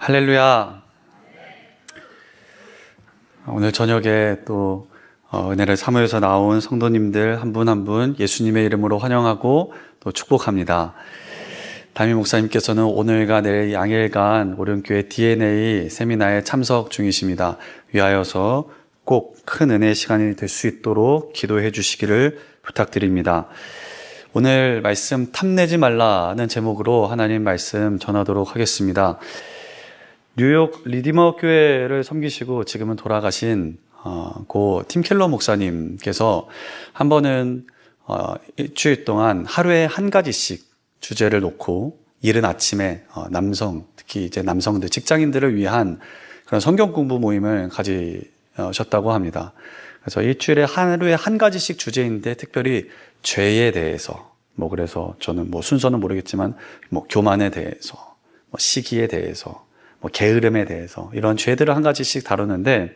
할렐루야. 오늘 저녁에 또 은혜를 사모해서 나온 성도님들 한 분 한 분 예수님의 이름으로 환영하고 또 축복합니다. 담임 목사님께서는 오늘과 내일 양일간 오륜교회 DNA 세미나에 참석 중이십니다. 위하여서 꼭 큰 은혜의 시간이 될 수 있도록 기도해 주시기를 부탁드립니다. 오늘 말씀 탐내지 말라는 제목으로 하나님 말씀 전하도록 하겠습니다. 뉴욕 리디머 교회를 섬기시고 지금은 돌아가신 고 팀 켈러 목사님께서 한 번은 일주일 동안 하루에 한 가지씩 주제를 놓고 이른 아침에 특히 이제 남성들, 직장인들을 위한 그런 성경 공부 모임을 가지셨다고 합니다. 그래서 일주일에 하루에 한 가지씩 주제인데 특별히 죄에 대해서 그래서 저는 순서는 모르겠지만 교만에 대해서 시기에 대해서 게으름에 대해서 이런 죄들을 한 가지씩 다루는데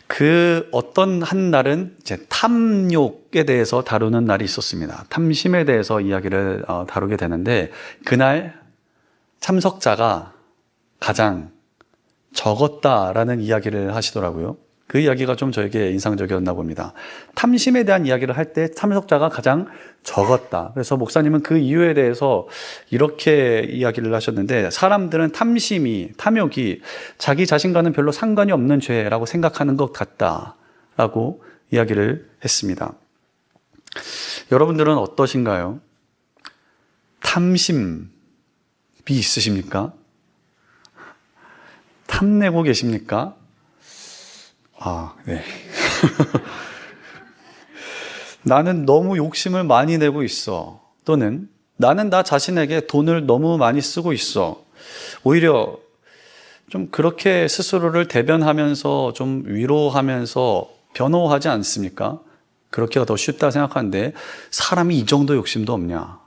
그 어떤 한 날은 이제 탐욕에 대해서 다루는 날이 있었습니다. 탐심에 대해서 이야기를 다루게 되는데 그날 참석자가 가장 적었다라는 이야기를 하시더라고요. 그 이야기가 좀 저에게 인상적이었나 봅니다. 탐심에 대한 이야기를 할 때 참석자가 가장 적었다. 그래서 목사님은 그 이유에 대해서 이렇게 이야기를 하셨는데 사람들은 탐욕이 자기 자신과는 별로 상관이 없는 죄라고 생각하는 것 같다라고 이야기를 했습니다. 여러분들은 어떠신가요? 탐심이 있으십니까? 탐내고 계십니까? 네. 나는 너무 욕심을 많이 내고 있어. 또는 나는 나 자신에게 돈을 너무 많이 쓰고 있어. 오히려 좀 그렇게 스스로를 대변하면서 좀 위로하면서 변호하지 않습니까? 그렇게가 더 쉽다 생각하는데 사람이 이 정도 욕심도 없냐?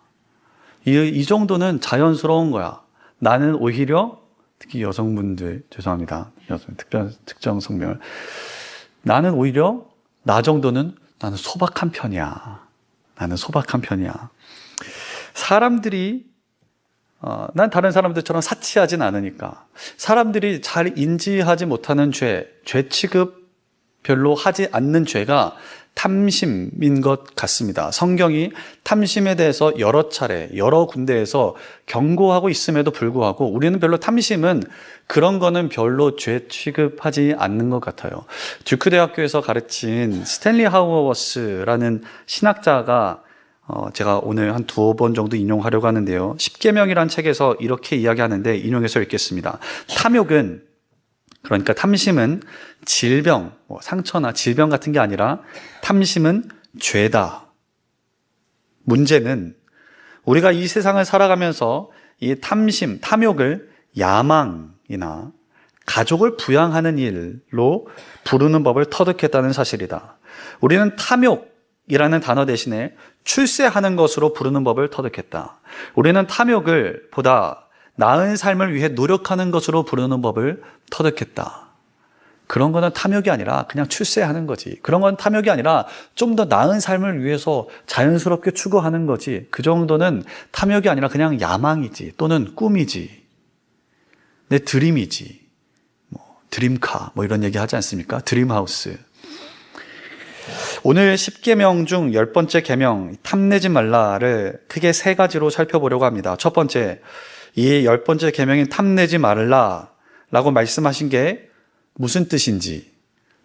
이 정도는 자연스러운 거야. 나는 오히려 특히 여성분들, 죄송합니다. 특정 성별. 나는 오히려 나 정도는 나는 소박한 편이야. 사람들이 난 다른 사람들처럼 사치하진 않으니까 사람들이 잘 인지하지 못하는 죄 취급 별로 하지 않는 죄가 탐심인 것 같습니다. 성경이 탐심에 대해서 여러 차례, 여러 군데에서 경고하고 있음에도 불구하고 우리는 별로 탐심은 그런 거는 별로 죄 취급하지 않는 것 같아요. 듀크 대학교에서 가르친 스탠리 하우어워스라는 신학자가 제가 오늘 한 2번 정도 인용하려고 하는데요. 십계명이라는 책에서 이렇게 이야기하는데 인용해서 읽겠습니다. 그러니까 탐심은 질병, 상처나 질병 같은 게 아니라 탐심은 죄다. 문제는 우리가 이 세상을 살아가면서 이 탐욕을 야망이나 가족을 부양하는 일로 부르는 법을 터득했다는 사실이다. 우리는 탐욕이라는 단어 대신에 출세하는 것으로 부르는 법을 터득했다. 우리는 탐욕을 보다 나은 삶을 위해 노력하는 것으로 부르는 법을 터득했다. 그런 거는 탐욕이 아니라 그냥 출세하는 거지. 그런 건 탐욕이 아니라 좀 더 나은 삶을 위해서 자연스럽게 추구하는 거지. 그 정도는 탐욕이 아니라 그냥 야망이지. 또는 꿈이지. 내 드림이지. 드림카 이런 얘기 하지 않습니까? 드림하우스. 오늘 10계명 중 10번째 계명 탐내지 말라를 크게 3가지로 살펴보려고 합니다. 첫 번째, 이 10번째 계명인 탐내지 말라라고 말씀하신 게 무슨 뜻인지.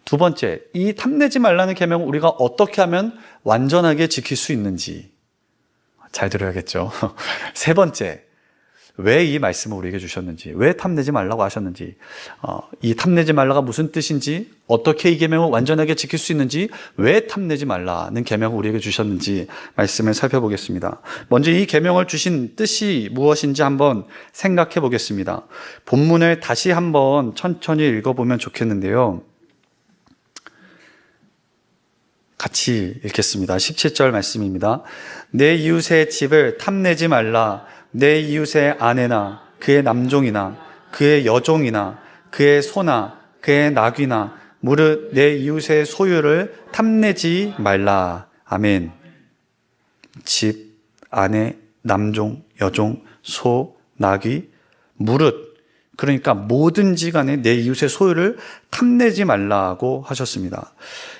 두 번째, 이 탐내지 말라는 계명을 우리가 어떻게 하면 완전하게 지킬 수 있는지. 잘 들어야겠죠. 세 번째, 왜 이 말씀을 우리에게 주셨는지, 왜 탐내지 말라고 하셨는지, 이 탐내지 말라가 무슨 뜻인지, 어떻게 이 계명을 완전하게 지킬 수 있는지, 왜 탐내지 말라는 계명을 우리에게 주셨는지 말씀을 살펴보겠습니다. 먼저 이 계명을 주신 뜻이 무엇인지 한번 생각해 보겠습니다. 본문을 다시 한번 천천히 읽어보면 좋겠는데요. 같이 읽겠습니다. 17절 말씀입니다. 내 이웃의 집을 탐내지 말라. 내 이웃의 아내나 그의 남종이나 그의 여종이나 그의 소나 그의 나귀나 무릇 내 이웃의 소유를 탐내지 말라. 아멘. 집, 아내, 남종, 여종, 소, 나귀, 무릇 그러니까 뭐든지 간에 내 이웃의 소유를 탐내지 말라고 하셨습니다.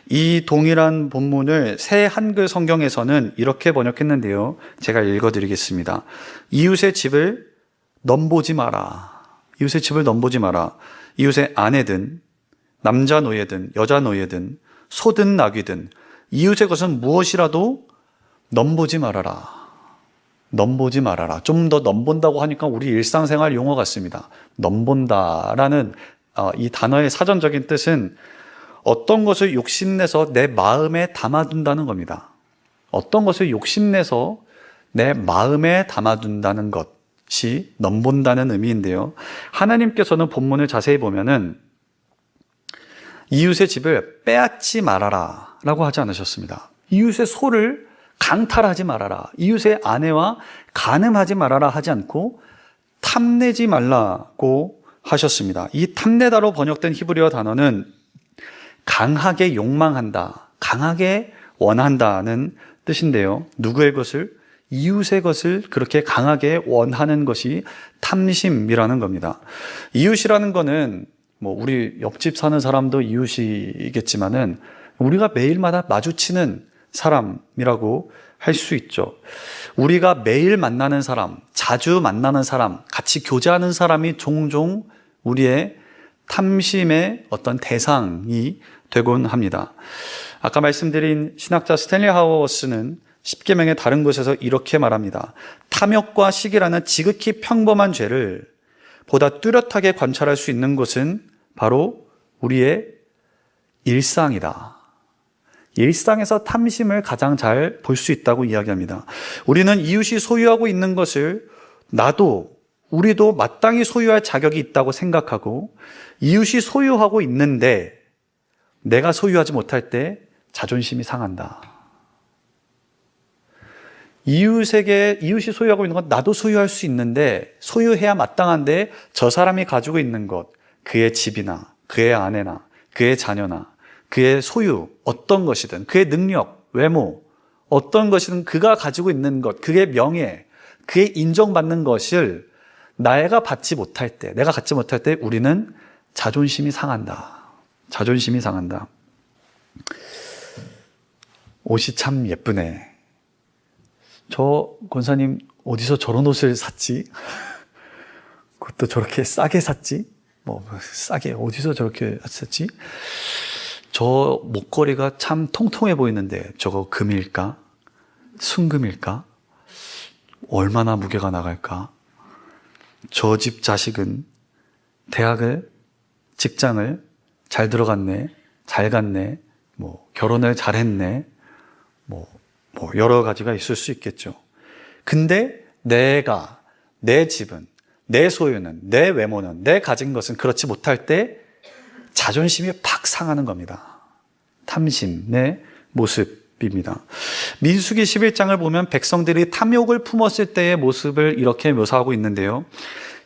이 동일한 본문을 새 한글 성경에서는 이렇게 번역했는데요. 제가 읽어드리겠습니다. 이웃의 집을 넘보지 마라. 이웃의 집을 넘보지 마라. 이웃의 아내든 남자 노예든 여자 노예든 소든 나귀든 이웃의 것은 무엇이라도 넘보지 말아라. 넘보지 말아라. 좀 더 넘본다고 하니까 우리 일상생활 용어 같습니다. 넘본다라는 이 단어의 사전적인 뜻은 어떤 것을 욕심내서 내 마음에 담아둔다는 겁니다. 어떤 것을 욕심내서 내 마음에 담아둔다는 것이 넘본다는 의미인데요. 하나님께서는 본문을 자세히 보면은 이웃의 집을 빼앗지 말아라 라고 하지 않으셨습니다. 이웃의 소를 강탈하지 말아라, 이웃의 아내와 간음하지 말아라 하지 않고 탐내지 말라고 하셨습니다. 이 탐내다로 번역된 히브리어 단어는 강하게 욕망한다, 강하게 원한다는 뜻인데요. 누구의 것을? 이웃의 것을 그렇게 강하게 원하는 것이 탐심이라는 겁니다. 이웃이라는 거는 우리 옆집 사는 사람도 이웃이겠지만은 우리가 매일마다 마주치는 사람이라고 할 수 있죠. 우리가 매일 만나는 사람, 자주 만나는 사람, 같이 교제하는 사람이 종종 우리의 탐심의 어떤 대상이 되곤 합니다. 아까 말씀드린 신학자 스탠리 하워스는 십계명의 다른 곳에서 이렇게 말합니다. 탐욕과 시기라는 지극히 평범한 죄를 보다 뚜렷하게 관찰할 수 있는 곳은 바로 우리의 일상이다. 일상에서 탐심을 가장 잘 볼 수 있다고 이야기합니다. 우리는 이웃이 소유하고 있는 것을 우리도 마땅히 소유할 자격이 있다고 생각하고 이웃이 소유하고 있는데 내가 소유하지 못할 때 자존심이 상한다. 이웃이 소유하고 있는 건 나도 소유할 수 있는데 소유해야 마땅한데 저 사람이 가지고 있는 것, 그의 집이나 그의 아내나 그의 자녀나 그의 소유, 어떤 것이든 그의 능력, 외모, 어떤 것이든 그가 가지고 있는 것, 그의 명예, 그의 인정받는 것을 내가 갖지 못할 때 우리는 자존심이 상한다. 자존심이 상한다. 옷이 참 예쁘네. 저 권사님 어디서 저런 옷을 샀지? 그것도 저렇게 싸게 샀지? 싸게 어디서 저렇게 샀지? 저 목걸이가 참 통통해 보이는데 저거 금일까? 순금일까? 얼마나 무게가 나갈까? 저 집 자식은 대학을, 직장을 잘 들어갔네, 잘 갔네, 결혼을 잘했네, 여러 가지가 있을 수 있겠죠. 근데 내 집은, 내 소유는, 내 외모는, 내 가진 것은 그렇지 못할 때 자존심이 팍 상하는 겁니다. 탐심의 모습입니다. 민수기 11장을 보면 백성들이 탐욕을 품었을 때의 모습을 이렇게 묘사하고 있는데요.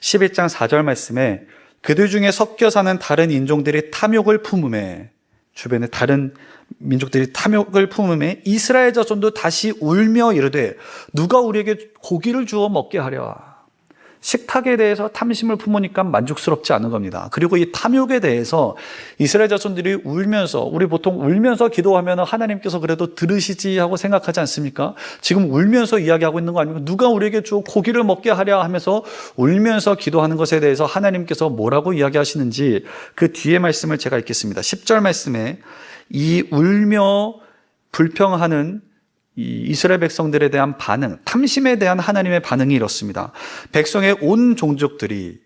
11장 4절 말씀에 그들 중에 섞여 사는 다른 인종들이 탐욕을 품음에, 주변의 다른 민족들이 탐욕을 품음에 이스라엘 자손도 다시 울며 이르되 누가 우리에게 고기를 주어 먹게 하랴. 식탁에 대해서 탐심을 품으니까 만족스럽지 않은 겁니다. 그리고 이 탐욕에 대해서 이스라엘 자손들이 울면서, 우리 보통 울면서 기도하면 하나님께서 그래도 들으시지 하고 생각하지 않습니까? 지금 울면서 이야기하고 있는 거 아닙니까? 누가 우리에게 주어 고기를 먹게 하랴 하면서 울면서 기도하는 것에 대해서 하나님께서 뭐라고 이야기하시는지 그 뒤에 말씀을 제가 읽겠습니다. 10절 말씀에 이 울며 불평하는 이 이스라엘 백성들에 대한 반응, 탐심에 대한 하나님의 반응이 이렇습니다. 백성의 온 종족들이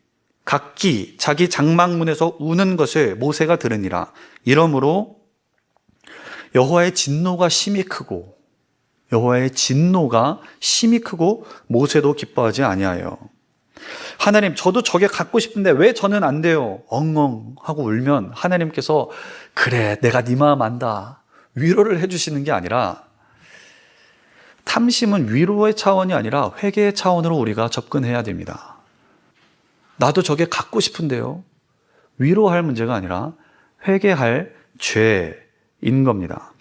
각기 자기 장막문에서 우는 것을 모세가 들으니라. 이러므로 여호와의 진노가 심히 크고 모세도 기뻐하지 아니하여. 하나님, 저도 저게 갖고 싶은데 왜 저는 안 돼요? 엉엉 하고 울면 하나님께서 그래, 내가 네 마음 안다, 위로를 해주시는 게 아니라, 탐심은 위로의 차원이 아니라 회개의 차원으로 우리가 접근해야 됩니다. 나도 저게 갖고 싶은데요. 위로할 문제가 아니라 회개할 죄인 겁니다.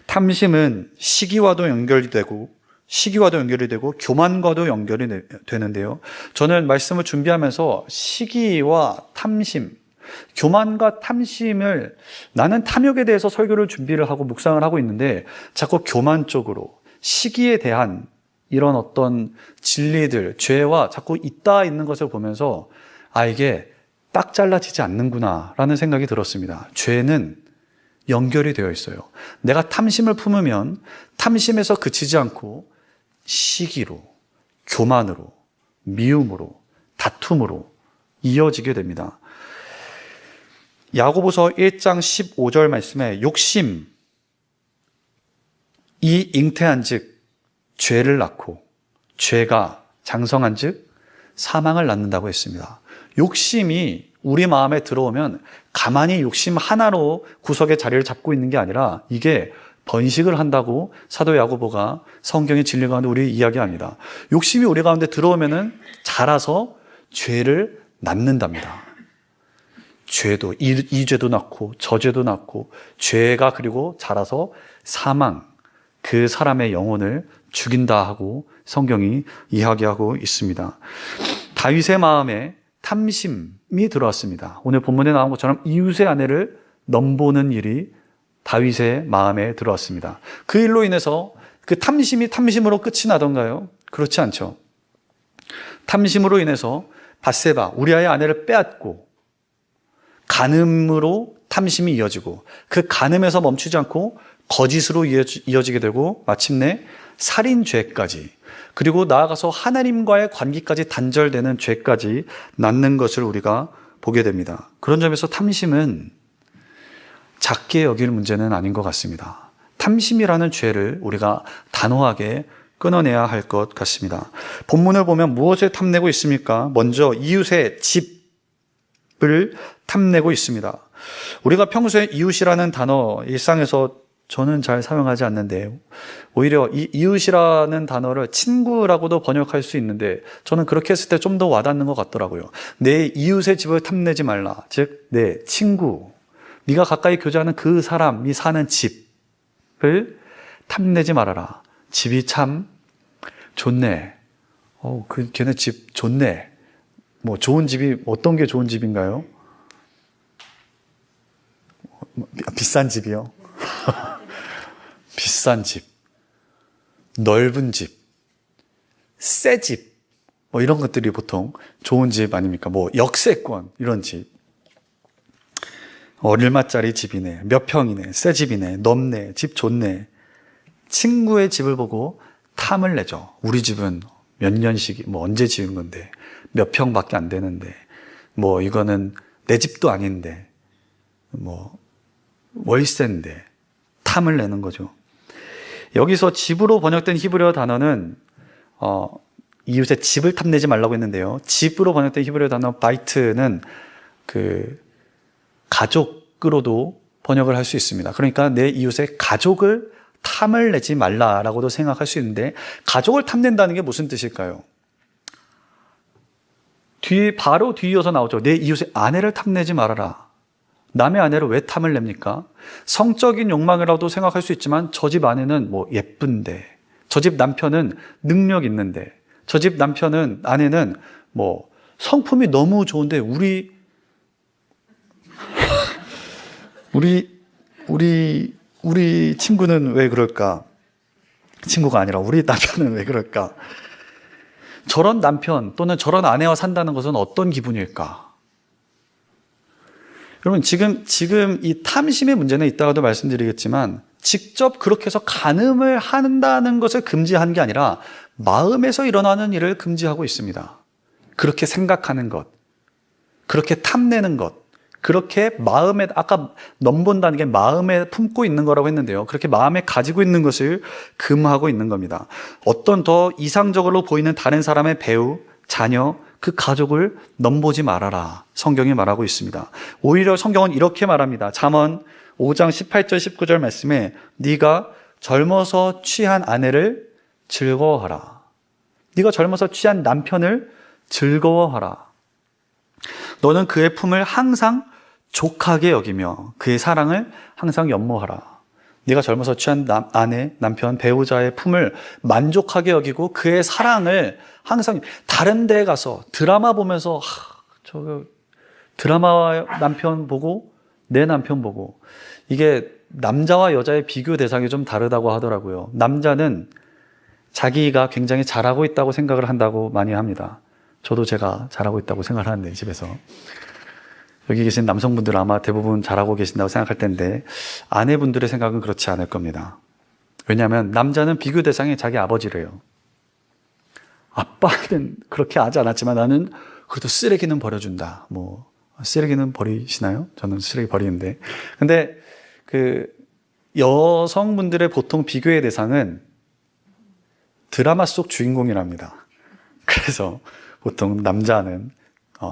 탐심은 시기와도 연결되고 시기와도 연결이 되고 교만과도 연결이 되는데요. 저는 말씀을 준비하면서 시기와 탐심, 교만과 탐심을, 나는 탐욕에 대해서 설교를 준비를 하고 묵상을 하고 있는데 자꾸 교만 쪽으로, 시기에 대한 이런 어떤 진리들, 죄와 자꾸 잇닿아 있는 것을 보면서 이게 딱 잘라지지 않는구나 라는 생각이 들었습니다. 죄는 연결이 되어 있어요. 내가 탐심을 품으면 탐심에서 그치지 않고 시기로, 교만으로, 미움으로, 다툼으로 이어지게 됩니다. 야고보서 1장 15절 말씀에 욕심이 잉태한 즉 죄를 낳고 죄가 장성한 즉 사망을 낳는다고 했습니다. 욕심이 우리 마음에 들어오면 가만히 욕심 하나로 구석에 자리를 잡고 있는 게 아니라 이게 번식을 한다고 사도 야고보가 성경의 진리 가운데 우리 이야기합니다. 욕심이 우리 가운데 들어오면은 자라서 죄를 낳는답니다. 죄도, 이 죄도 낳고 저 죄도 낳고 죄가 그리고 자라서 사망, 그 사람의 영혼을 죽인다 하고 성경이 이야기하고 있습니다. 다윗의 마음에 탐심이 들어왔습니다. 오늘 본문에 나온 것처럼 이웃의 아내를 넘보는 일이 다윗의 마음에 들어왔습니다. 그 일로 인해서 그 탐심이 탐심으로 끝이 나던가요? 그렇지 않죠. 탐심으로 인해서 밧세바, 우리아의 아내를 빼앗고 간음으로 탐심이 이어지고 그 간음에서 멈추지 않고 거짓으로 이어지게 되고 마침내 살인죄까지, 그리고 나아가서 하나님과의 관계까지 단절되는 죄까지 낳는 것을 우리가 보게 됩니다. 그런 점에서 탐심은 작게 여길 문제는 아닌 것 같습니다. 탐심이라는 죄를 우리가 단호하게 끊어내야 할 것 같습니다. 본문을 보면 무엇을 탐내고 있습니까? 먼저 이웃의 집을 탐내고 있습니다. 우리가 평소에 이웃이라는 단어 일상에서 저는 잘 사용하지 않는데 오히려 이 이웃이라는 단어를 친구라고도 번역할 수 있는데 저는 그렇게 했을 때 좀 더 와닿는 것 같더라고요. 내 이웃의 집을 탐내지 말라. 즉 내 친구, 네가 가까이 교제하는 그 사람이 사는 집을 탐내지 말아라. 집이 참 좋네. 걔네 집 좋네. 뭐 좋은 집이 어떤 게 좋은 집인가요? 비싼 집이요? 비싼 집, 넓은 집, 새 집, 뭐 이런 것들이 보통 좋은 집 아닙니까? 뭐 역세권 이런 집, 얼마짜리 집이네, 몇 평이네, 새 집이네, 넓네, 집 좋네. 친구의 집을 보고 탐을 내죠. 우리 집은 몇 년씩, 뭐 언제 지은 건데, 몇 평밖에 안 되는데, 뭐 이거는 내 집도 아닌데, 뭐 월세인데, 탐을 내는 거죠. 여기서 집으로 번역된 히브리어 단어는 이웃의 집을 탐내지 말라고 했는데요. 집으로 번역된 히브리어 단어 바이트는 그 가족으로도 번역을 할 수 있습니다. 그러니까 내 이웃의 가족을 탐을 내지 말라라고도 생각할 수 있는데, 가족을 탐낸다는 게 무슨 뜻일까요? 바로 뒤이어서 나오죠. 내 이웃의 아내를 탐내지 말아라. 남의 아내를 왜 탐을 냅니까? 성적인 욕망이라도 생각할 수 있지만 저 집 아내는 뭐 예쁜데, 저 집 남편은 능력 있는데, 저 집 남편은 아내는 뭐 성품이 너무 좋은데 우리 친구는 왜 그럴까? 친구가 아니라 우리 남편은 왜 그럴까? 저런 남편 또는 저런 아내와 산다는 것은 어떤 기분일까? 여러분, 지금 이 탐심의 문제는 이따가도 말씀드리겠지만 직접 그렇게 해서 간음을 한다는 것을 금지한 게 아니라 마음에서 일어나는 일을 금지하고 있습니다. 그렇게 생각하는 것, 그렇게 탐내는 것, 그렇게 마음에, 아까 넘본다는 게 마음에 품고 있는 거라고 했는데요. 그렇게 마음에 가지고 있는 것을 금하고 있는 겁니다. 어떤 더 이상적으로 보이는 다른 사람의 배우, 자녀, 그 가족을 넘보지 말아라. 성경이 말하고 있습니다. 오히려 성경은 이렇게 말합니다. 잠언 5장 18절 19절 말씀에 네가 젊어서 취한 아내를 즐거워하라. 네가 젊어서 취한 남편을 즐거워하라. 너는 그의 품을 항상 족하게 여기며 그의 사랑을 항상 연모하라. 네가 젊어서 취한 아내, 남편, 배우자의 품을 만족하게 여기고 그의 사랑을 항상 다른 데에 가서 드라마 보면서 드라마 남편 보고 내 남편 보고, 이게 남자와 여자의 비교 대상이 좀 다르다고 하더라고요. 남자는 자기가 굉장히 잘하고 있다고 생각을 한다고 많이 합니다. 저도 제가 잘하고 있다고 생각을 하는데, 집에서. 여기 계신 남성분들 아마 대부분 잘하고 계신다고 생각할 텐데, 아내분들의 생각은 그렇지 않을 겁니다. 왜냐하면 남자는 비교 대상이 자기 아버지래요. 아빠는 그렇게 하지 않았지만 나는 그래도 쓰레기는 버려준다. 쓰레기는 버리시나요? 저는 쓰레기 버리는데. 근데 여성분들의 보통 비교의 대상은 드라마 속 주인공이랍니다. 그래서 보통 남자는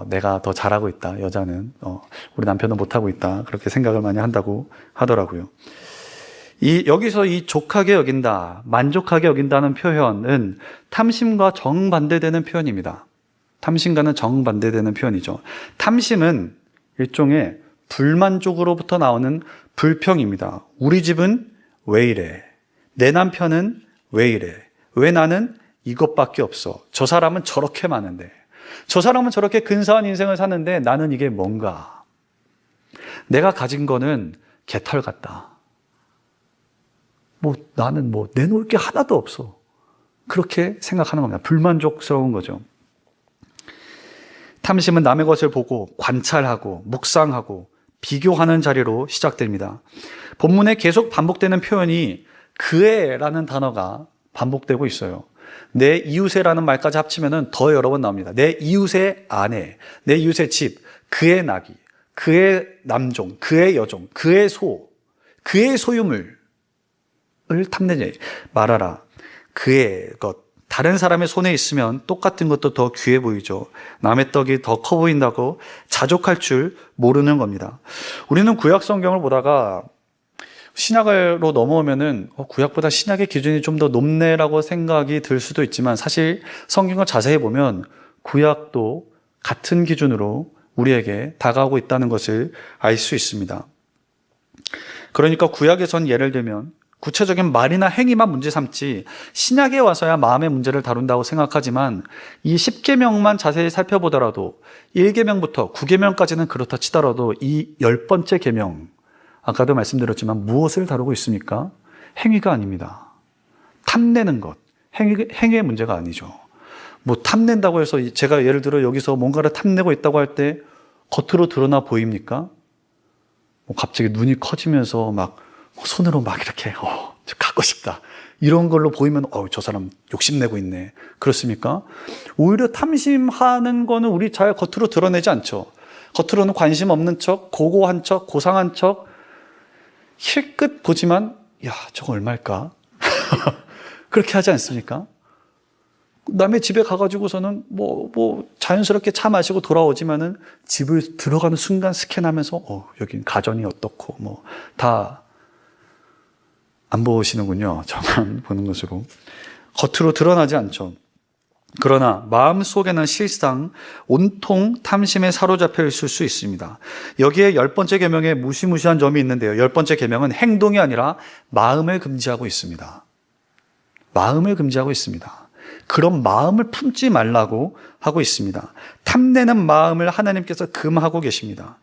내가 더 잘하고 있다, 여자는 우리 남편은 못하고 있다, 그렇게 생각을 많이 한다고 하더라고요. 여기서 이 족하게 여긴다, 만족하게 여긴다는 표현은 탐심과 정반대되는 표현입니다. 탐심과는 정반대되는 표현이죠. 탐심은 일종의 불만족으로부터 나오는 불평입니다. 우리 집은 왜 이래? 내 남편은 왜 이래? 왜 나는 이것밖에 없어? 저 사람은 저렇게 많은데, 저 사람은 저렇게 근사한 인생을 사는데 나는 이게 뭔가? 내가 가진 거는 개털 같다. 나는 내놓을 게 하나도 없어. 그렇게 생각하는 겁니다. 불만족스러운 거죠. 탐심은 남의 것을 보고 관찰하고 묵상하고 비교하는 자리로 시작됩니다. 본문에 계속 반복되는 표현이 그애라는 단어가 반복되고 있어요. 내 이웃애라는 말까지 합치면 더 여러 번 나옵니다. 내 이웃의 아내, 내 이웃의 집, 그의 나귀, 그의 남종, 그의 여종, 그의 소, 그의 소유물을 탐내지 말아라. 그의 것, 다른 사람의 손에 있으면 똑같은 것도 더 귀해 보이죠. 남의 떡이 더 커 보인다고 자족할 줄 모르는 겁니다. 우리는 구약 성경을 보다가 신약으로 넘어오면은 구약보다 신약의 기준이 좀 더 높네라고 생각이 들 수도 있지만, 사실 성경을 자세히 보면 구약도 같은 기준으로 우리에게 다가오고 있다는 것을 알 수 있습니다. 그러니까 구약에선 예를 들면 구체적인 말이나 행위만 문제 삼지 신약에 와서야 마음의 문제를 다룬다고 생각하지만, 이 10계명만 자세히 살펴보더라도 1계명부터 9계명까지는 그렇다 치더라도 이 10번째 계명, 아까도 말씀드렸지만 무엇을 다루고 있습니까? 행위가 아닙니다. 탐내는 것, 행위의 문제가 아니죠. 탐낸다고 해서 제가 예를 들어 여기서 뭔가를 탐내고 있다고 할 때 겉으로 드러나 보입니까? 갑자기 눈이 커지면서 손으로 이렇게 갖고 싶다, 이런 걸로 보이면 저 사람 욕심내고 있네, 그렇습니까? 오히려 탐심하는 거는 우리 잘 겉으로 드러내지 않죠. 겉으로는 관심 없는 척, 고고한 척, 고상한 척, 힐끗 보지만 저거 얼마일까? 그렇게 하지 않습니까? 남의 집에 가가지고서는 자연스럽게 차 마시고 돌아오지만은 집을 들어가는 순간 스캔하면서 여긴 가전이 어떻고 다 안 보시는군요. 저만 보는 것으로. 겉으로 드러나지 않죠. 그러나 마음속에는 실상 온통 탐심에 사로잡혀 있을 수 있습니다. 여기에 10번째 계명에 무시무시한 점이 있는데요. 10번째 계명은 행동이 아니라 마음을 금지하고 있습니다. 마음을 금지하고 있습니다. 그런 마음을 품지 말라고 하고 있습니다. 탐내는 마음을 하나님께서 금하고 계십니다.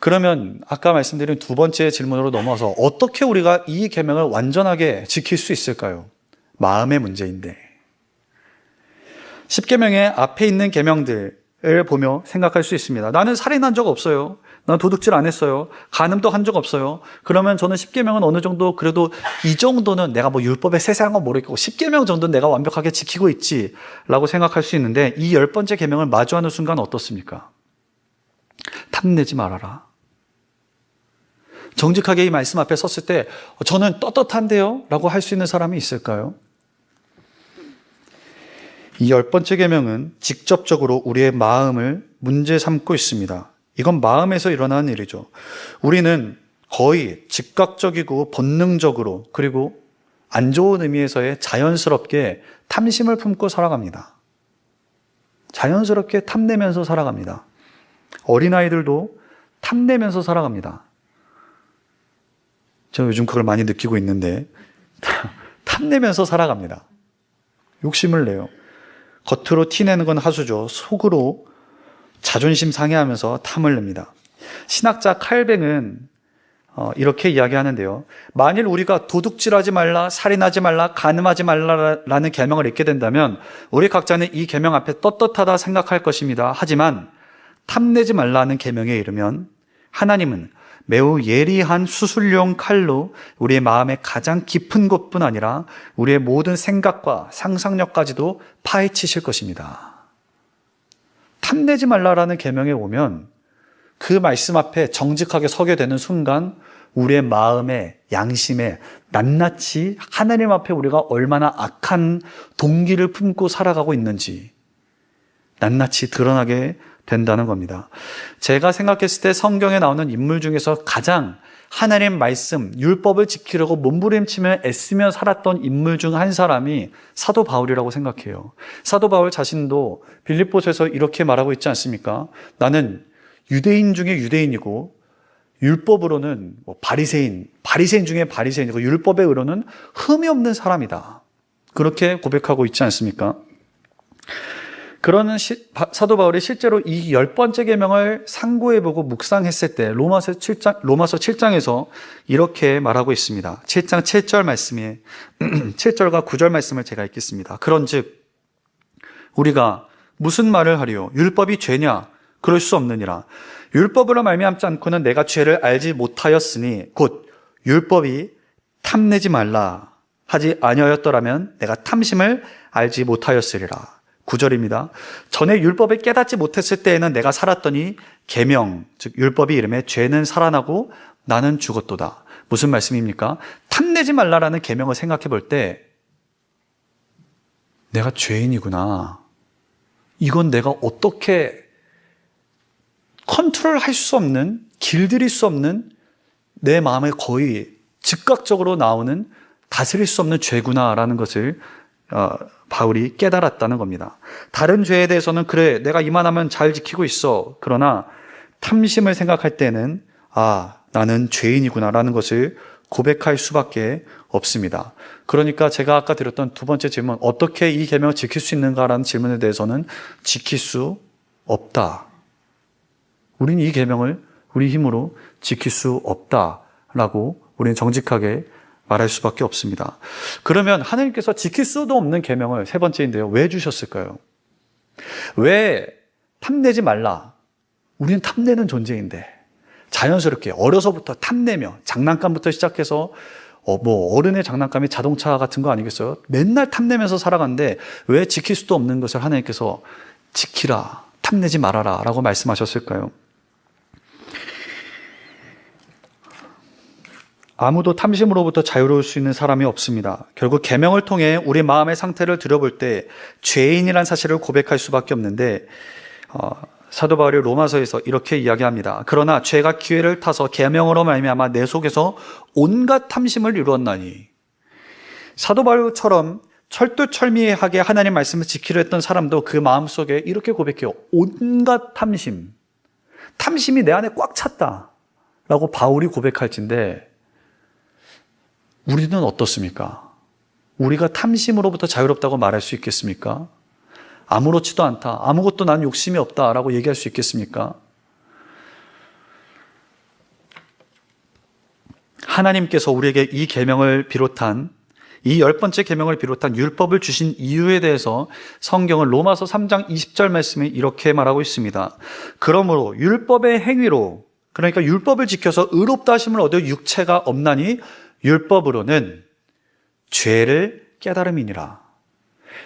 그러면 아까 말씀드린 두 번째 질문으로 넘어와서 어떻게 우리가 이 계명을 완전하게 지킬 수 있을까요? 마음의 문제인데, 10계명의 앞에 있는 계명들을 보며 생각할 수 있습니다. 나는 살인한 적 없어요. 난 도둑질 안 했어요. 간음도 한 적 없어요. 그러면 저는 10계명은 어느 정도, 그래도 이 정도는 내가 율법의 세세한 건 모르겠고 10계명 정도는 내가 완벽하게 지키고 있지 라고 생각할 수 있는데, 이 10번째 계명을 마주하는 순간 어떻습니까? 탐내지 말아라. 정직하게 이 말씀 앞에 섰을 때 저는 떳떳한데요? 라고 할 수 있는 사람이 있을까요? 이 10번째 계명은 직접적으로 우리의 마음을 문제 삼고 있습니다. 이건 마음에서 일어나는 일이죠. 우리는 거의 즉각적이고 본능적으로, 그리고 안 좋은 의미에서의 자연스럽게 탐심을 품고 살아갑니다. 자연스럽게 탐내면서 살아갑니다. 어린아이들도 탐내면서 살아갑니다. 제가 요즘 그걸 많이 느끼고 있는데 탐내면서 살아갑니다. 욕심을 내요. 겉으로 티내는 건 하수죠. 속으로 자존심 상해하면서 탐을 냅니다. 신학자 칼뱅은 이렇게 이야기하는데요. 만일 우리가 도둑질하지 말라, 살인하지 말라, 간음하지 말라라는 계명을 읽게 된다면 우리 각자는 이 계명 앞에 떳떳하다 생각할 것입니다. 하지만 탐내지 말라는 계명에 이르면 하나님은 매우 예리한 수술용 칼로 우리의 마음의 가장 깊은 곳뿐 아니라 우리의 모든 생각과 상상력까지도 파헤치실 것입니다. 탐내지 말라라는 계명에 오면 그 말씀 앞에 정직하게 서게 되는 순간 우리의 마음에, 양심에 낱낱이 하나님 앞에 우리가 얼마나 악한 동기를 품고 살아가고 있는지 낱낱이 드러나게 된다는 겁니다. 제가 생각했을 때 성경에 나오는 인물 중에서 가장 하나님 말씀, 율법을 지키려고 몸부림치며 애쓰며 살았던 인물 중 한 사람이 사도 바울이라고 생각해요. 사도 바울 자신도 빌립보서에서 이렇게 말하고 있지 않습니까? 나는 유대인 중에 유대인이고 율법으로는 바리새인 중에 바리새인이고 율법의 의로는 흠이 없는 사람이다. 그렇게 고백하고 있지 않습니까? 그러는 사도 바울이 실제로 이 10번째 계명을 상고해보고 묵상했을 때 로마서 7장에서 이렇게 말하고 있습니다. 7장 7절 말씀에 7절과 9절 말씀을 제가 읽겠습니다. 그런즉 우리가 무슨 말을 하리요? 율법이 죄냐? 그럴 수 없느니라. 율법으로 말미암지 않고는 내가 죄를 알지 못하였으니 곧 율법이 탐내지 말라 하지 아니하였더라면 내가 탐심을 알지 못하였으리라. 9절입니다. 전에 율법을 깨닫지 못했을 때에는 내가 살았더니 계명, 즉 율법이 이름에 죄는 살아나고 나는 죽었도다. 무슨 말씀입니까? 탐내지 말라라는 계명을 생각해 볼 때 내가 죄인이구나. 이건 내가 어떻게 컨트롤할 수 없는, 길들일 수 없는 내 마음에 거의 즉각적으로 나오는 다스릴 수 없는 죄구나라는 것을 바울이 깨달았다는 겁니다. 다른 죄에 대해서는 그래, 내가 이만하면 잘 지키고 있어. 그러나 탐심을 생각할 때는 나는 죄인이구나라는 것을 고백할 수밖에 없습니다. 그러니까 제가 아까 드렸던 두 번째 질문, 어떻게 이 계명을 지킬 수 있는가라는 질문에 대해서는 지킬 수 없다. 우리는 이 계명을 우리 힘으로 지킬 수 없다라고 우리는 정직하게 말할 수밖에 없습니다. 그러면 하나님께서 지킬 수도 없는 계명을 세 번째인데요. 왜 주셨을까요? 왜 탐내지 말라? 우리는 탐내는 존재인데 자연스럽게 어려서부터 탐내며 장난감부터 시작해서 어른의 장난감이 자동차 같은 거 아니겠어요? 맨날 탐내면서 살아가는데 왜 지킬 수도 없는 것을 하나님께서 지키라, 탐내지 말아라 라고 말씀하셨을까요? 아무도 탐심으로부터 자유로울 수 있는 사람이 없습니다. 결국 계명을 통해 우리 마음의 상태를 들여볼 때 죄인이란 사실을 고백할 수밖에 없는데 사도 바울이 로마서에서 이렇게 이야기합니다. 그러나 죄가 기회를 타서 계명으로 말미암아 내 속에서 온갖 탐심을 이루었나니. 사도 바울처럼 철두철미하게 하나님 말씀을 지키려 했던 사람도 그 마음속에 이렇게 고백해요. 온갖 탐심이 내 안에 꽉 찼다라고 바울이 고백할진데 우리는 어떻습니까? 우리가 탐심으로부터 자유롭다고 말할 수 있겠습니까? 아무렇지도 않다. 아무것도 난 욕심이 없다라고 얘기할 수 있겠습니까? 하나님께서 우리에게 이 계명을 비롯한 이 10번째 계명을 비롯한 율법을 주신 이유에 대해서 성경은 로마서 3장 20절 말씀에 이렇게 말하고 있습니다. 그러므로 율법의 행위로, 그러니까 율법을 지켜서 의롭다 하심을 얻을 육체가 없나니 율법으로는 죄를 깨달음이니라.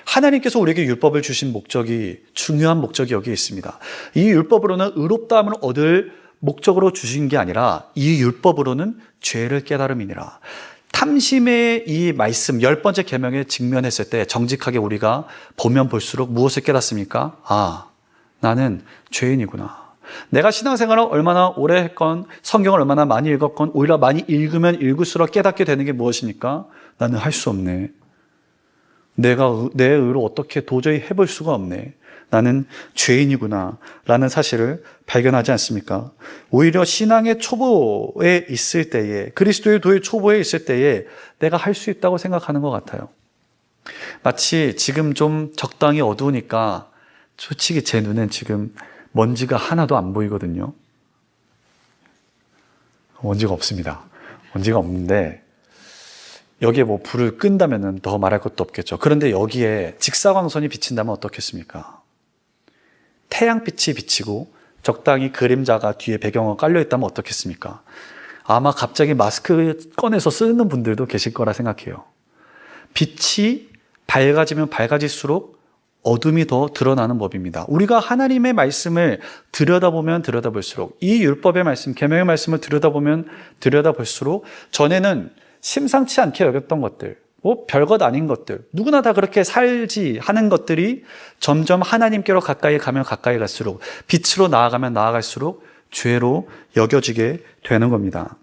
하나님께서 우리에게 율법을 주신 목적이, 중요한 목적이 여기에 있습니다. 이 율법으로는 의롭다함을 얻을 목적으로 주신 게 아니라 이 율법으로는 죄를 깨달음이니라. 탐심의 이 말씀 10번째 계명에 직면했을 때 정직하게 우리가 보면 볼수록 무엇을 깨닫습니까? 나는 죄인이구나. 내가 신앙생활을 얼마나 오래 했건 성경을 얼마나 많이 읽었건 오히려 많이 읽으면 읽을수록 깨닫게 되는 게 무엇입니까? 나는 할 수 없네. 내가 내 의로 어떻게 도저히 해볼 수가 없네. 나는 죄인이구나 라는 사실을 발견하지 않습니까? 오히려 신앙의 초보에 있을 때에, 그리스도의 도의 초보에 있을 때에 내가 할 수 있다고 생각하는 것 같아요. 마치 지금 좀 적당히 어두우니까 솔직히 제 눈엔 지금 먼지가 하나도 안 보이거든요. 먼지가 없습니다. 먼지가 없는데 여기에 뭐 불을 끈다면 더 말할 것도 없겠죠. 그런데 여기에 직사광선이 비친다면 어떻겠습니까? 태양빛이 비치고 적당히 그림자가 뒤에 배경으로 깔려있다면 어떻겠습니까? 아마 갑자기 마스크 꺼내서 쓰는 분들도 계실 거라 생각해요. 빛이 밝아지면 밝아질수록 어둠이 더 드러나는 법입니다. 우리가 하나님의 말씀을 들여다보면 들여다볼수록, 이 율법의 말씀, 계명의 말씀을 들여다보면 들여다볼수록 전에는 심상치 않게 여겼던 것들, 뭐 별것 아닌 것들, 누구나 다 그렇게 살지 하는 것들이 점점 하나님께로 가까이 가면 가까이 갈수록, 빛으로 나아가면 나아갈수록 죄로 여겨지게 되는 겁니다.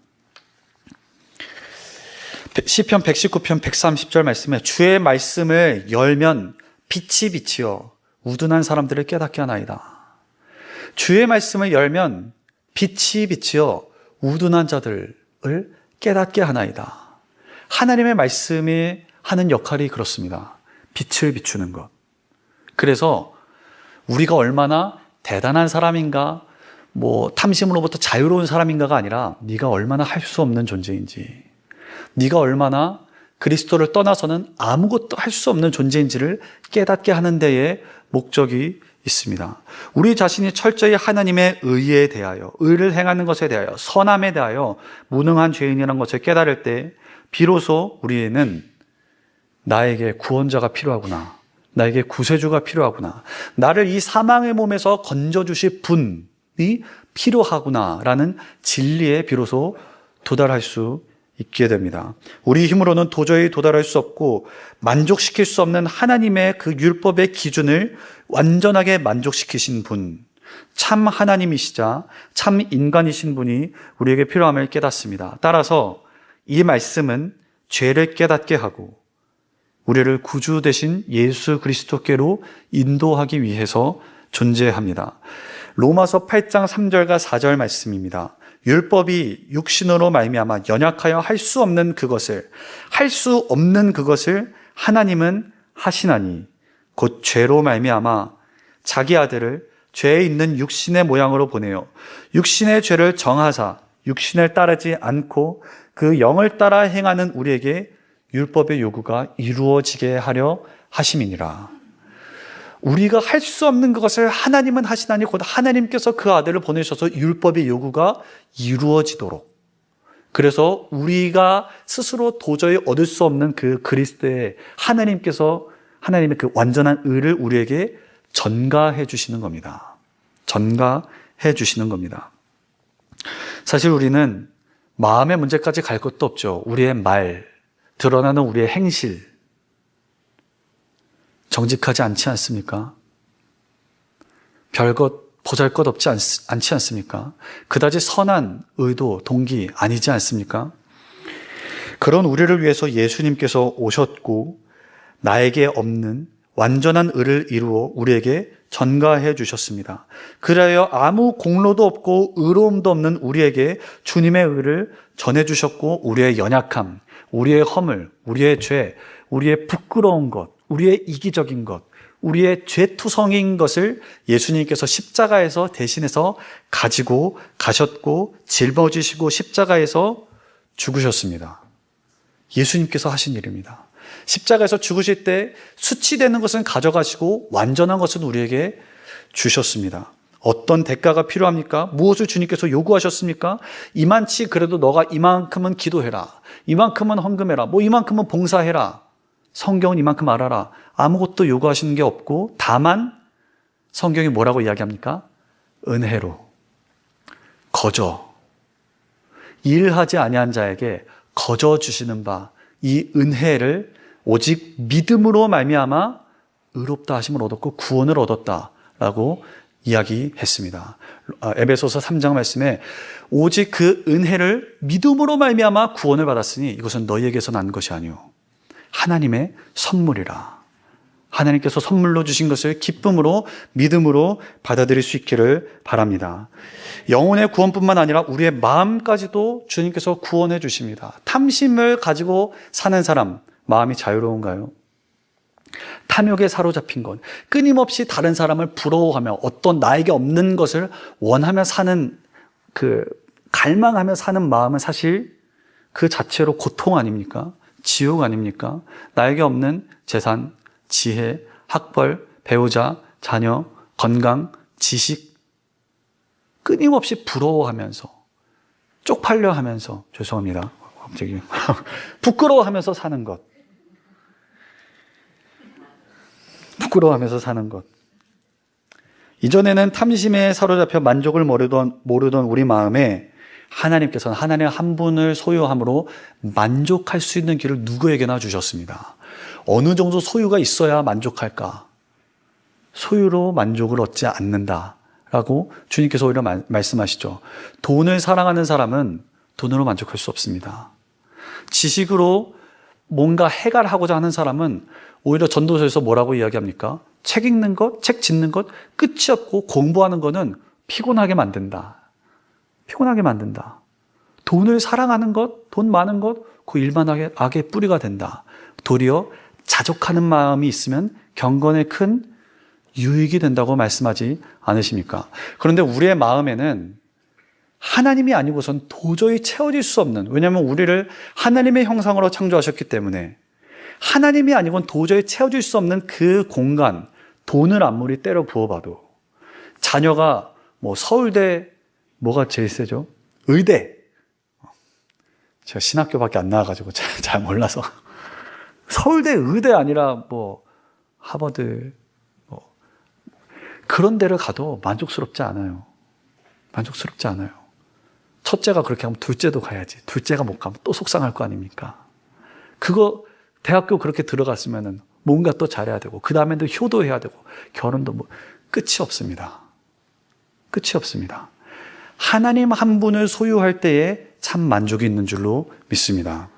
시편 119편 130절 말씀에 주의 말씀을 열면 빛이 빛이여 우둔한 사람들을 깨닫게 하나이다. 주의 말씀을 열면 빛이 빛이여 우둔한 자들을 깨닫게 하나이다. 하나님의 말씀이 하는 역할이 그렇습니다. 빛을 비추는 것. 그래서 우리가 얼마나 대단한 사람인가, 뭐 탐심으로부터 자유로운 사람인가가 아니라 네가 얼마나 할 수 없는 존재인지, 네가 얼마나 그리스도를 떠나서는 아무것도 할 수 없는 존재인지를 깨닫게 하는 데에 목적이 있습니다. 우리 자신이 철저히 하나님의 의에 대하여, 의를 행하는 것에 대하여, 선함에 대하여 무능한 죄인이라는 것을 깨달을 때 비로소 우리에는 나에게 구원자가 필요하구나, 나에게 구세주가 필요하구나, 나를 이 사망의 몸에서 건져주실 분이 필요하구나라는 진리에 비로소 도달할 수 있게 됩니다. 우리 힘으로는 도저히 도달할 수 없고 만족시킬 수 없는 하나님의 그 율법의 기준을 완전하게 만족시키신 분, 참 하나님이시자 참 인간이신 분이 우리에게 필요함을 깨닫습니다. 따라서 이 말씀은 죄를 깨닫게 하고 우리를 구주 되신 예수 그리스도께로 인도하기 위해서 존재합니다. 로마서 8장 3절과 4절 말씀입니다. 율법이 육신으로 말미암아 연약하여 할 수 없는 그것을 하나님은 하시나니 곧 죄로 말미암아 자기 아들을 죄에 있는 육신의 모양으로 보내어 육신의 죄를 정하사 육신을 따르지 않고 그 영을 따라 행하는 우리에게 율법의 요구가 이루어지게 하려 하심이니라. 우리가 할 수 없는 그것을 하나님은 하시나니 곧 하나님께서 그 아들을 보내셔서 율법의 요구가 이루어지도록, 그래서 우리가 스스로 도저히 얻을 수 없는 그 그리스도의 하나님의 그 완전한 의를 우리에게 전가해 주시는 겁니다. 전가해 주시는 겁니다. 사실 우리는 마음의 문제까지 갈 것도 없죠. 우리의 말, 드러나는 우리의 행실, 정직하지 않지 않습니까? 별것 보잘것없지 않지 않습니까? 그다지 선한 의도, 동기 아니지 않습니까? 그런 우리를 위해서 예수님께서 오셨고 나에게 없는 완전한 의를 이루어 우리에게 전가해 주셨습니다. 그래야 아무 공로도 없고 의로움도 없는 우리에게 주님의 의를 전해 주셨고 우리의 연약함, 우리의 허물, 우리의 죄, 우리의 부끄러운 것, 우리의 이기적인 것, 우리의 죄투성인 것을 예수님께서 십자가에서 대신해서 가지고 가셨고 짊어지시고 십자가에서 죽으셨습니다. 예수님께서 하신 일입니다. 십자가에서 죽으실 때 수치되는 것은 가져가시고 완전한 것은 우리에게 주셨습니다. 어떤 대가가 필요합니까? 무엇을 주님께서 요구하셨습니까? 이만치 그래도 너가 이만큼은 기도해라, 이만큼은 헌금해라, 뭐 이만큼은 봉사해라, 성경은 이만큼 알아라. 아무것도 요구하시는 게 없고 다만 성경이 뭐라고 이야기합니까? 은혜로, 거저, 일하지 아니한 자에게 거저 주시는 바 이 은혜를 오직 믿음으로 말미암아 의롭다 하심을 얻었고 구원을 얻었다라고 이야기했습니다. 에베소서 3장 말씀에 오직 그 은혜를 믿음으로 말미암아 구원을 받았으니 이것은 너희에게서 난 것이 아니오 하나님의 선물이라. 하나님께서 선물로 주신 것을 기쁨으로 믿음으로 받아들일 수 있기를 바랍니다. 영혼의 구원뿐만 아니라 우리의 마음까지도 주님께서 구원해 주십니다. 탐심을 가지고 사는 사람, 마음이 자유로운가요? 탐욕에 사로잡힌 것, 끊임없이 다른 사람을 부러워하며 어떤 나에게 없는 것을 원하며 사는 갈망하며 사는 마음은 사실 그 자체로 고통 아닙니까? 지옥 아닙니까? 나에게 없는 재산, 지혜, 학벌, 배우자, 자녀, 건강, 지식, 끊임없이 부러워하면서 쪽팔려 하면서, 죄송합니다. 갑자기 부끄러워하면서 사는 것. 부끄러워하면서 사는 것. 이전에는 탐심에 사로잡혀 만족을 모르던 우리 마음에 하나님께서는 하나님 한 분을 소유함으로 만족할 수 있는 길을 누구에게나 주셨습니다. 어느 정도 소유가 있어야 만족할까? 소유로 만족을 얻지 않는다라고 주님께서 오히려 말씀하시죠. 돈을 사랑하는 사람은 돈으로 만족할 수 없습니다. 지식으로 뭔가 해결하고자 하는 사람은 오히려 전도서에서 뭐라고 이야기합니까? 책 읽는 것, 책 짓는 것, 끝이 없고 공부하는 거는 피곤하게 만든다. 피곤하게 만든다. 돈을 사랑하는 것, 돈 많은 것, 그 일반하게 악의 뿌리가 된다. 도리어 자족하는 마음이 있으면 경건에 큰 유익이 된다고 말씀하지 않으십니까? 그런데 우리의 마음에는 하나님이 아니고선 도저히 채워질 수 없는, 왜냐하면 우리를 하나님의 형상으로 창조하셨기 때문에 하나님이 아니고는 도저히 채워질 수 없는 그 공간, 돈을 아무리 때려 부어봐도, 자녀가 서울대 뭐가 제일 세죠? 의대. 제가 신학교밖에 안 나와가지고 잘 몰라서. 서울대 의대 아니라 하버드 그런 데를 가도 만족스럽지 않아요. 만족스럽지 않아요. 첫째가 그렇게 하면 둘째도 가야지. 둘째가 못 가면 또 속상할 거 아닙니까? 그거 대학교 그렇게 들어갔으면은 뭔가 또 잘해야 되고, 그 다음에도 효도해야 되고, 결혼도 끝이 없습니다. 끝이 없습니다. 하나님 한 분을 소유할 때에 참 만족이 있는 줄로 믿습니다.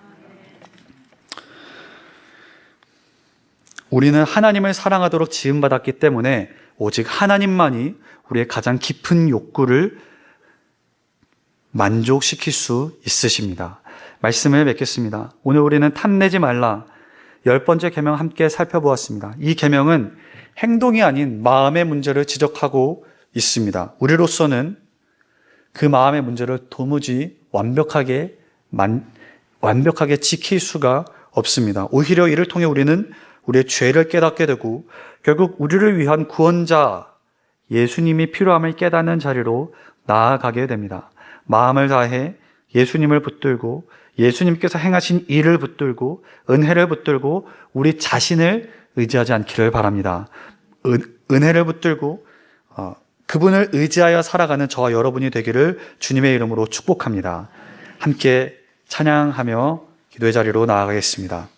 우리는 하나님을 사랑하도록 지음받았기 때문에 오직 하나님만이 우리의 가장 깊은 욕구를 만족시킬 수 있으십니다. 말씀을 맺겠습니다. 오늘 우리는 탐내지 말라 10번째 계명 함께 살펴보았습니다. 이 계명은 행동이 아닌 마음의 문제를 지적하고 있습니다. 우리로서는 그 마음의 문제를 도무지 완벽하게 지킬 수가 없습니다. 오히려 이를 통해 우리는 우리의 죄를 깨닫게 되고 결국 우리를 위한 구원자 예수님이 필요함을 깨닫는 자리로 나아가게 됩니다. 마음을 다해 예수님을 붙들고 예수님께서 행하신 일을 붙들고 은혜를 붙들고 우리 자신을 의지하지 않기를 바랍니다. 은혜를 붙들고 그분을 의지하여 살아가는 저와 여러분이 되기를 주님의 이름으로 축복합니다. 함께 찬양하며 기도의 자리로 나아가겠습니다.